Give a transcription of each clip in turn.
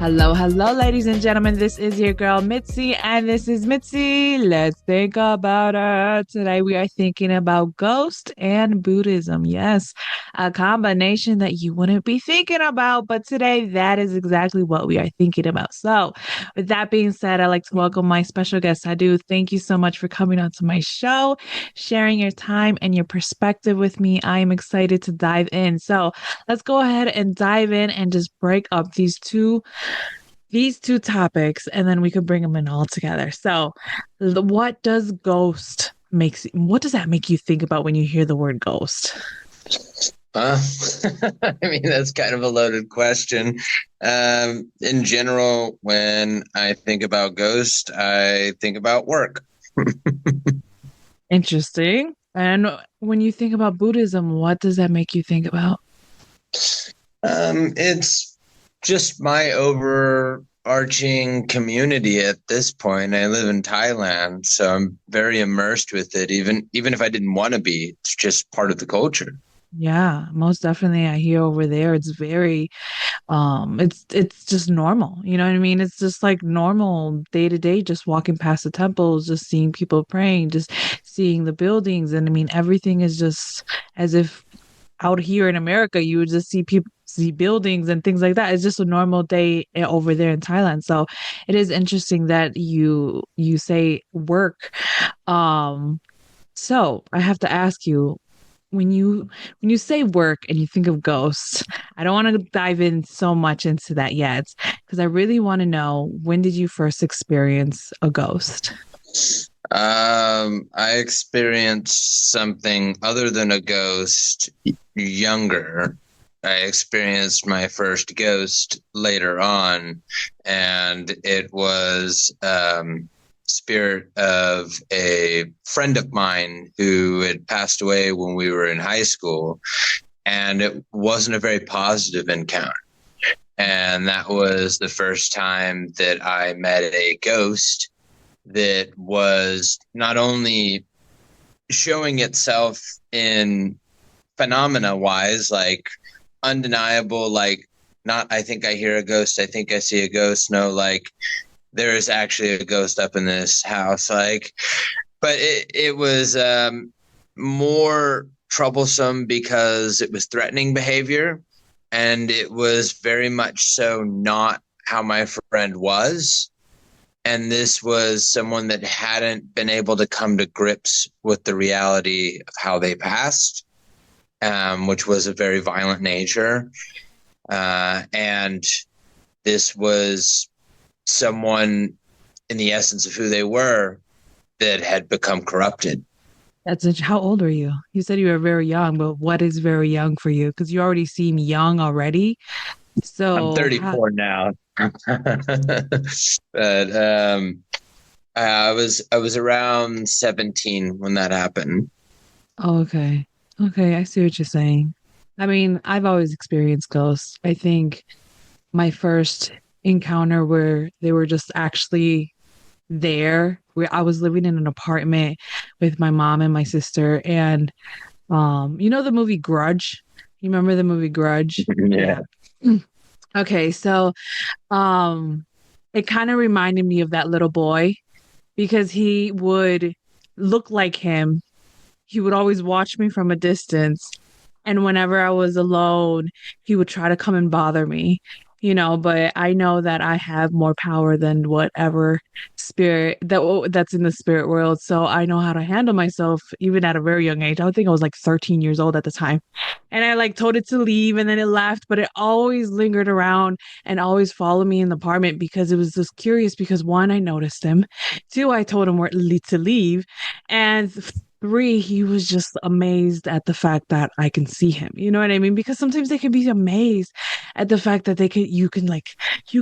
Hello, hello, ladies and gentlemen. This is your girl Mitzi, and this is Mitzi. Let's think about it. Today we are thinking about ghost and Buddhism. Yes, a combination that you wouldn't be thinking about, but today that is exactly what we are thinking about. So, with that being said, I'd like to welcome my special guest, Sadhu. Thank you so much for coming onto my show, sharing your time and your perspective with me. I am excited to dive in. So, let's go ahead and dive in and just break up these two topics, and then we could bring them in all together. So, what does what does that make you think about when you hear the word ghost? Uh, I mean, that's kind of a loaded question. In general, when I think about ghost, I think about work. Interesting. And when you think about Buddhism, what does that make you think about? It's just my overarching community at this point. I live in Thailand, so I'm very immersed with it. Even if I didn't want to be, it's just part of the culture. Yeah, most definitely. I hear over there it's very it's just normal. You know what I mean? It's just like normal day to day, just walking past the temples, just seeing people praying, just seeing the buildings. And I mean, everything is just as if out here in America, you would just see people see buildings and things like that. It's just a normal day over there in Thailand. So it is interesting that you say work. Um, so I have to ask you, when you say work and you think of ghosts, I don't want to dive in so much into that yet because I really want to know, when did you first experience a ghost? I experienced something other than a ghost younger. I experienced my first ghost later on, and it was spirit of a friend of mine who had passed away when we were in high school, and it wasn't a very positive encounter. And that was the first time that I met a ghost that was not only showing itself in phenomena wise, like undeniable, like not I think I hear a ghost, I think I see a ghost. No, like there is actually a ghost up in this house. Like, but it was more troublesome because it was threatening behavior, and it was very much so not how my friend was. And this was someone that hadn't been able to come to grips with the reality of how they passed, which was a very violent nature. And this was someone, in the essence of who they were, that had become corrupted. How old are you? You said you were very young, but what is very young for you? Because you already seem young already. I'm So, 34 now. But I was around 17 when that happened. oh, okay. Okay, I see what you're saying. I mean, I've always experienced ghosts. I think my first encounter where they were just actually there, where I was living in an apartment with my mom and my sister, and you know the movie Grudge? You remember the movie Grudge? Yeah. Yeah. Okay, so um it kind of reminded me of that little boy because he would look like him. He would always watch me from a distance. And whenever I was alone, he would try to come and bother me, but I know that I have more power than whatever spirit that's in the spirit world. So I know how to handle myself even at a very young age. I think I was like 13 years old at the time. And I like told it to leave and then it left, but it always lingered around and always followed me in the apartment because it was just curious because one, I noticed him. Two, I told him to leave. And three, he was just amazed at the fact that I can see him. You know what I mean? Because sometimes they can be amazed at the fact that you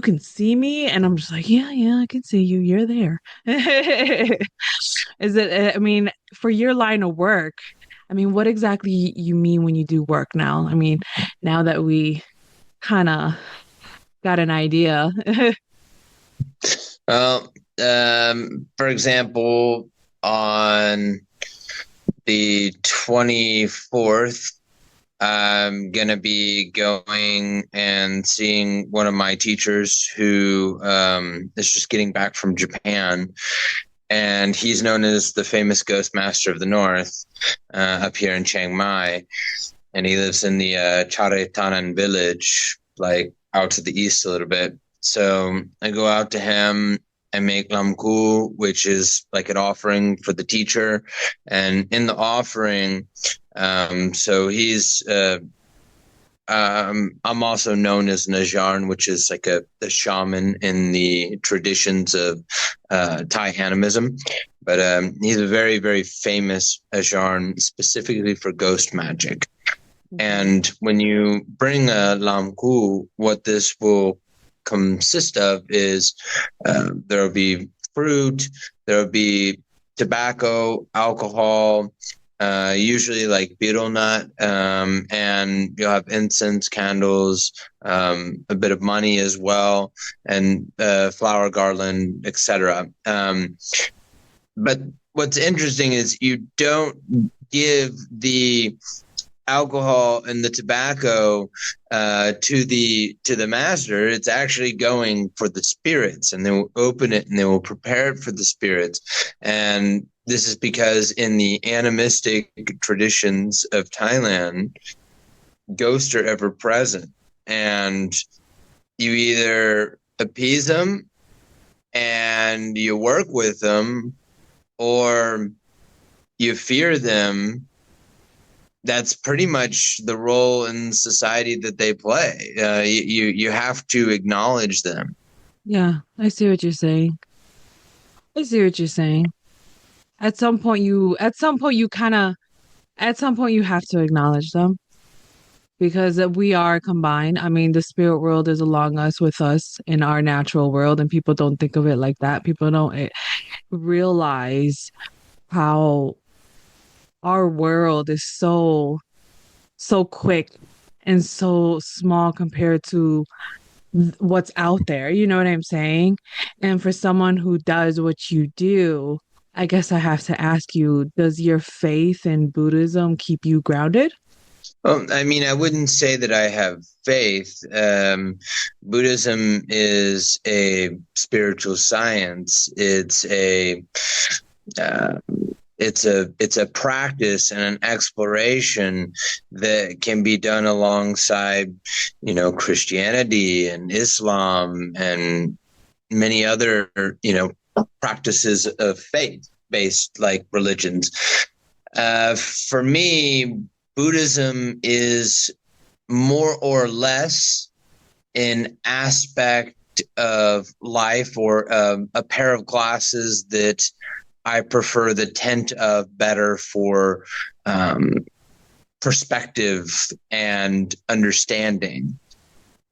can see me, and I'm just like, yeah, yeah, I can see you. You're there. Is it? I mean, for your line of work, I mean, what exactly you mean when you do work now? I mean, now that we kind of got an idea. Well, for example, on the 24th I'm going to be going and seeing one of my teachers who is just getting back from Japan. And he's known as the famous Ghost Master of the North up here in Chiang Mai. And he lives in the Charetanan village, like out to the east a little bit. So I go out to him and make lamku, which is like an offering for the teacher. And in the offering, so he's I'm also known as Najarn, which is like a shaman in the traditions of Thai animism. But he's a very, very famous Ajarn specifically for ghost magic. And when you bring a lamku, what this will consist of is there will be fruit, there will be tobacco, alcohol, usually like betel nut, and you'll have incense, candles, a bit of money as well, and flower garland, etc. But what's interesting is you don't give the alcohol and the tobacco to the master. It's actually going for the spirits, and they will open it and they will prepare it for the spirits. And this is because in the animistic traditions of Thailand, ghosts are ever present, and you either appease them and you work with them, or you fear them. That's pretty much the role in society that they play. You have to acknowledge them. Yeah, I see what you're saying. I see what you're saying. At some point you have to acknowledge them because we are combined. I mean, the spirit world is along us with us in our natural world, and people don't think of it like that. People don't realize how our world is so quick and so small compared to what's out there. You know what I'm saying? And for someone who does what you do, I guess I have to ask you, does your faith in Buddhism keep you grounded? Well, I mean, I wouldn't say that I have faith. Buddhism is a spiritual science. Uh, it's a practice and an exploration that can be done alongside, Christianity and Islam and many other, practices of faith based like religions. For me, Buddhism is more or less an aspect of life, or a pair of glasses that I prefer the tint of better for perspective and understanding.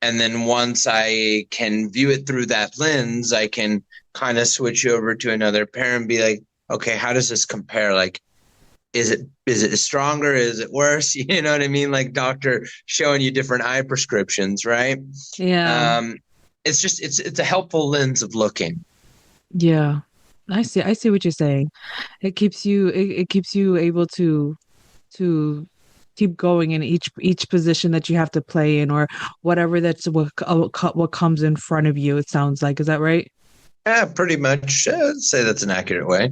And then once I can view it through that lens, I can kind of switch over to another pair and be like, okay, how does this compare? Like, is it stronger? Is it worse? You know what I mean? Like doctor showing you different eye prescriptions, right? Yeah. It's a helpful lens of looking. Yeah. I see what you're saying. It keeps you able to keep going in each position that you have to play in, or whatever what comes in front of you, it sounds like. Is that right? Yeah, pretty much. I'd say that's an accurate way.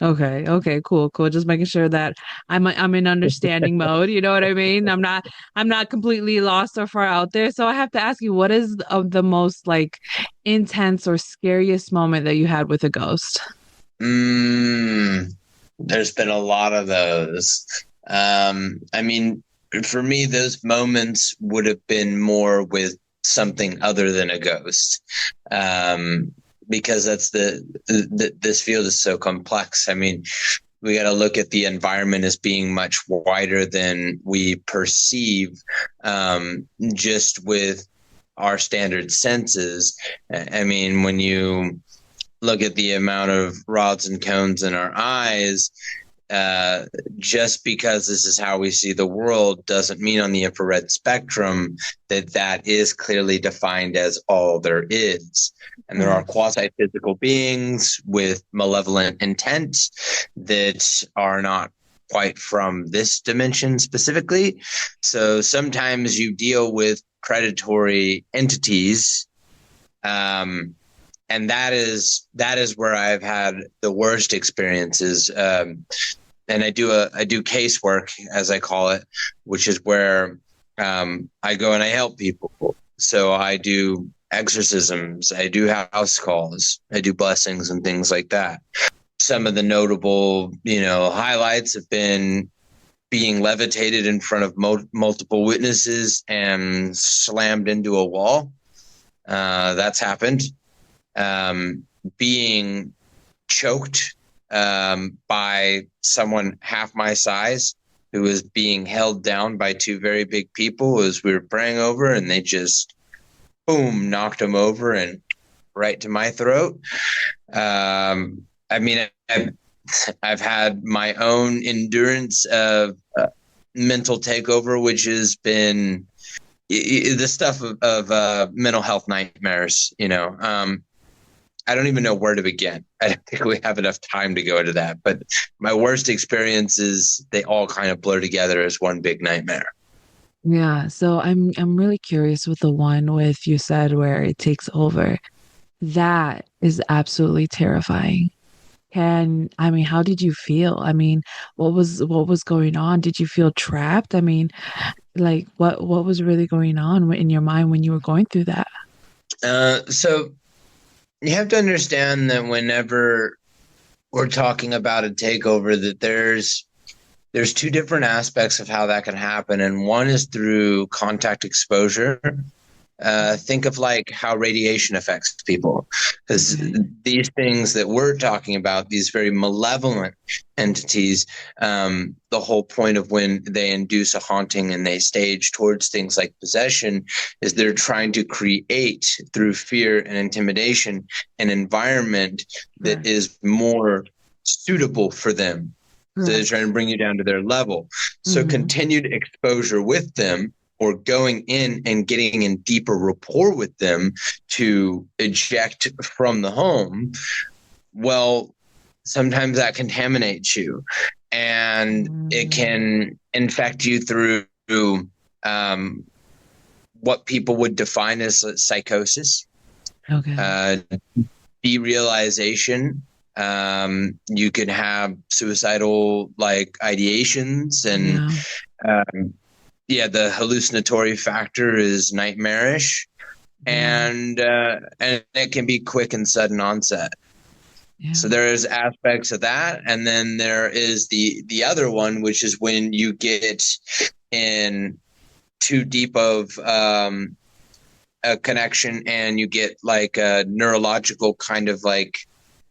Okay, okay, cool, cool. Just making sure that I'm in understanding mode. You know what I mean? I'm not completely lost or far out there. So I have to ask you, what is the most like intense or scariest moment that you had with a ghost? Mm, there's been a lot of those. I mean, for me, those moments would have been more with something other than a ghost. Because this field is so complex. I mean, we got to look at the environment as being much wider than we perceive, just with our standard senses. I mean, when you look at the amount of rods and cones in our eyes, just because this is how we see the world doesn't mean on the infrared spectrum that is clearly defined as all there is. And there are quasi-physical beings with malevolent intent that are not quite from this dimension specifically. So sometimes you deal with predatory entities, and that is where I've had the worst experiences. And I do casework, as I call it, which is where I go and I help people. So I do exorcisms, I do house calls, I do blessings and things like that. Some of the notable, highlights have been being levitated in front of multiple witnesses and slammed into a wall. That's happened. Being choked by someone half my size who was being held down by two very big people as we were praying over, and they just, boom, knocked him over and right to my throat. I mean, I've had my own endurance of mental takeover, which has been the stuff of mental health nightmares. I don't even know where to begin. I don't think we have enough time to go into that. But my worst experiences, they all kind of blur together as one big nightmare. Yeah, so I'm really curious with the one with you said where it takes over. That is absolutely terrifying. And I mean, how did you feel? I mean, what was going on? Did you feel trapped? I mean, like what was really going on in your mind when you were going through that? So you have to understand that whenever we're talking about a takeover, that there's two different aspects of how that can happen, and one is through contact exposure. Think of like how radiation affects people, because Okay. these things that we're talking about, these very malevolent entities, the whole point of when they induce a haunting and they stage towards things like possession is they're trying to create through fear and intimidation an environment that Correct. is more suitable for them. So they're Correct. trying to bring you down to their level. So Mm-hmm. continued exposure with them, or going in and getting in deeper rapport with them to eject from the home, well, sometimes that contaminates you, and it Mm-hmm. can infect you through um, what people would define as psychosis, Okay. uh, derealization. You can have suicidal like ideations, and Yeah. um, yeah, the hallucinatory factor is nightmarish, Yeah. and it can be quick and sudden onset. So Yeah. there is aspects of that, and then there is the other one, which is when you get in too deep of a connection, and you get like a neurological kind of like,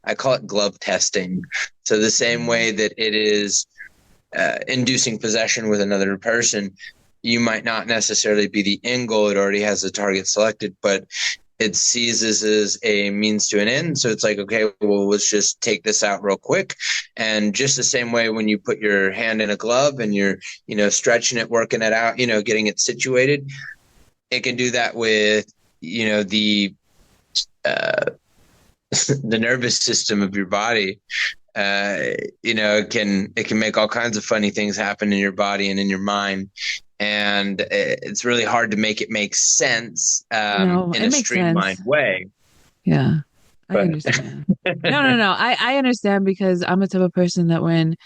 I call it glove testing. So the same Mm-hmm. way that it is inducing possession with another person, you might not necessarily be the end goal. It already has a target selected, but it sees this as a means to an end. So it's like, okay, well, let's just take this out real quick. And just the same way when you put your hand in a glove and you're, stretching it, working it out, getting it situated, it can do that with, the uh, the nervous system of your body. It can make all kinds of funny things happen in your body and in your mind, and it's really hard to make it make sense No, in it a makes sense. streamlined way. Yeah. I But understand. No, no, no. I understand because I'm the type of person that when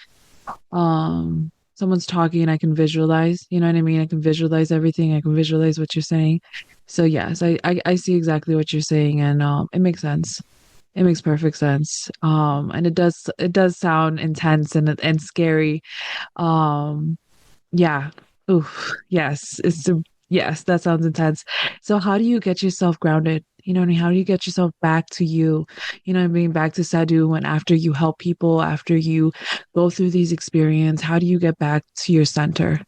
someone's talking, I can visualize, you know what I mean? I can visualize everything. I can visualize what you're saying. So yes, I see exactly what you're saying, and it makes sense. It makes perfect sense. And it does sound intense and scary. Um yeah. Oof. Yes. Yes, that sounds intense. So how do you get yourself grounded? You know what I mean? How do you get yourself back to you? You know what I mean? Back to Sadhu, and after you help people, after you go through these experiences, how do you get back to your center?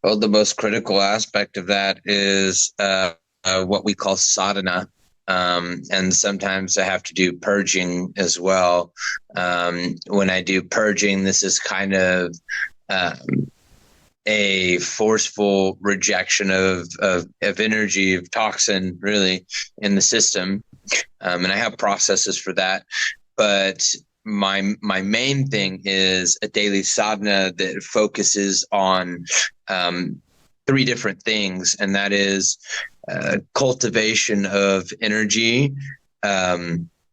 well, the most critical aspect of that is what we call sadhana. And sometimes I have to do purging as well. When I do purging, this is kind of um, a forceful rejection of energy, of toxin, really, in the system. And I have processes for that. But my main thing is a daily sadhana that focuses on three different things, and that is cultivation of energy,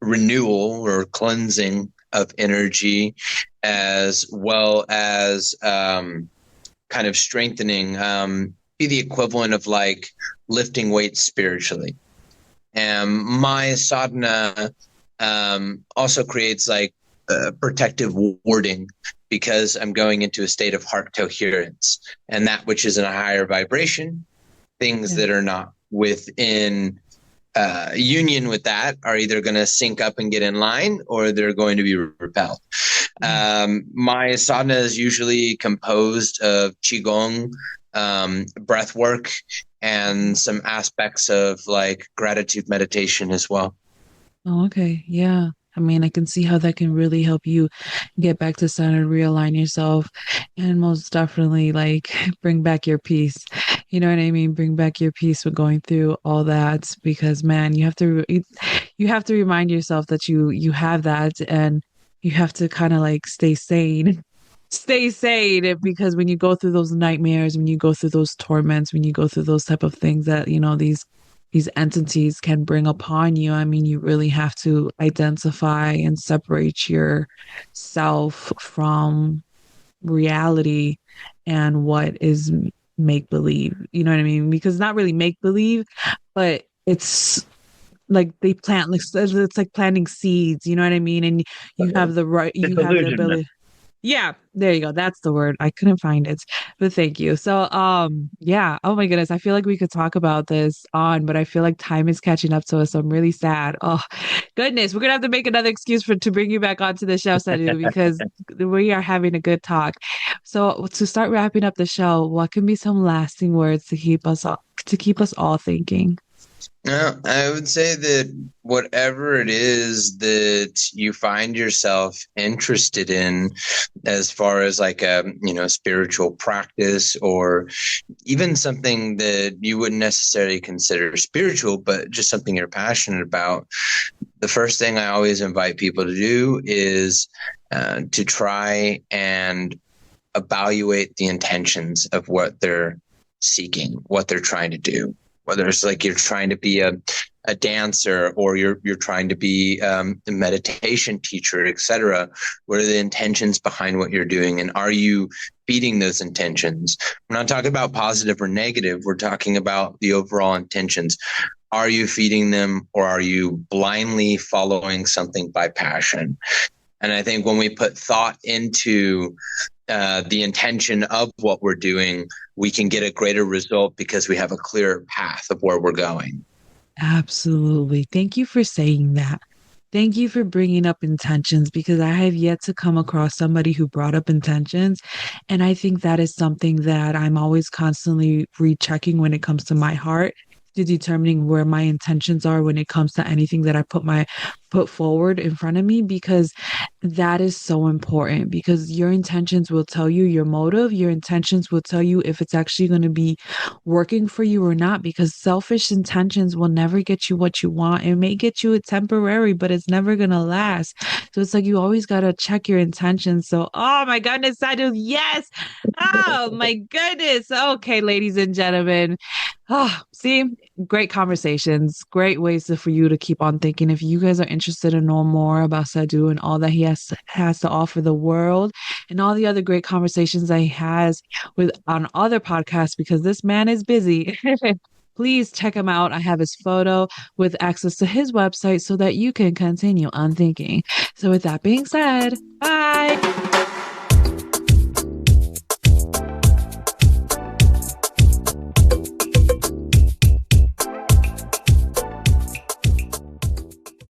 renewal or cleansing of energy, as well as kind of strengthening, be the equivalent of like lifting weights spiritually. And my sadhana also creates like protective warding, because I'm going into a state of heart coherence, and that which is in a higher vibration, things that are not within union with that are either going to sync up and get in line, or they're going to be repelled. My sadhana is usually composed of qigong, breath work, and some aspects of like gratitude meditation as well. Oh, okay. Yeah. I mean, I can see how that can really help you get back to center, realign yourself, and most definitely like bring back your peace. You know what I mean? Bring back your peace with going through all that, because man, you have to remind yourself that you have that, and you have to kind of like stay sane. Stay sane, because when you go through those nightmares, when you go through those torments, when you go through those type of things that, these entities can bring upon you. I mean, you really have to identify and separate yourself from reality and what is make believe. You know what I mean? Because not really make believe, but it's like they plant, like it's like planting seeds. You know what I mean? And you have the right, It's you have the illusionment. ability. Yeah, there you go. That's the word. I couldn't find it, but thank you. So, yeah. Oh my goodness, I feel like we could talk about this on, but I feel like time is catching up to us. So I'm really sad. Oh, goodness, we're gonna have to make another excuse for to bring you back onto the show, Sadhu, because we are having a good talk. So to start wrapping up the show, what can be some lasting words to keep us all thinking? I would say that whatever it is that you find yourself interested in, as far as like a spiritual practice, or even something that you wouldn't necessarily consider spiritual, but just something you're passionate about, the first thing I always invite people to do is to try and evaluate the intentions of what they're seeking, what they're trying to do. Whether it's like you're trying to be a dancer, or you're trying to be a meditation teacher, etc. What are the intentions behind what you're doing, and are you feeding those intentions? We're not talking about positive or negative. We're talking about the overall intentions. Are you feeding them, or are you blindly following something by passion? And I think when we put thought into the intention of what we're doing, we can get a greater result because we have a clearer path of where we're going. Absolutely. Thank you for saying that. Thank you for bringing up intentions, because I have yet to come across somebody who brought up intentions. And I think that is something that I'm always constantly rechecking when it comes to my heart, to determining where my intentions are when it comes to anything that I put forward in front of me, because that is so important, because your intentions will tell you your motive. Your intentions will tell you if it's actually going to be working for you or not, because selfish intentions will never get you what you want. It may get you a temporary, but it's never going to last. So it's like you always got to check your intentions. So, oh my goodness, I do. Yes. Oh my goodness. Okay, ladies and gentlemen. Oh, see, great conversations, great ways for you to keep on thinking. If you guys are interested in know more about Sadhu and all that he has to offer the world, and all the other great conversations that he has with on other podcasts, because this man is busy. Please check him out. I have his photo with access to his website so that you can continue on thinking. So with that being said, bye.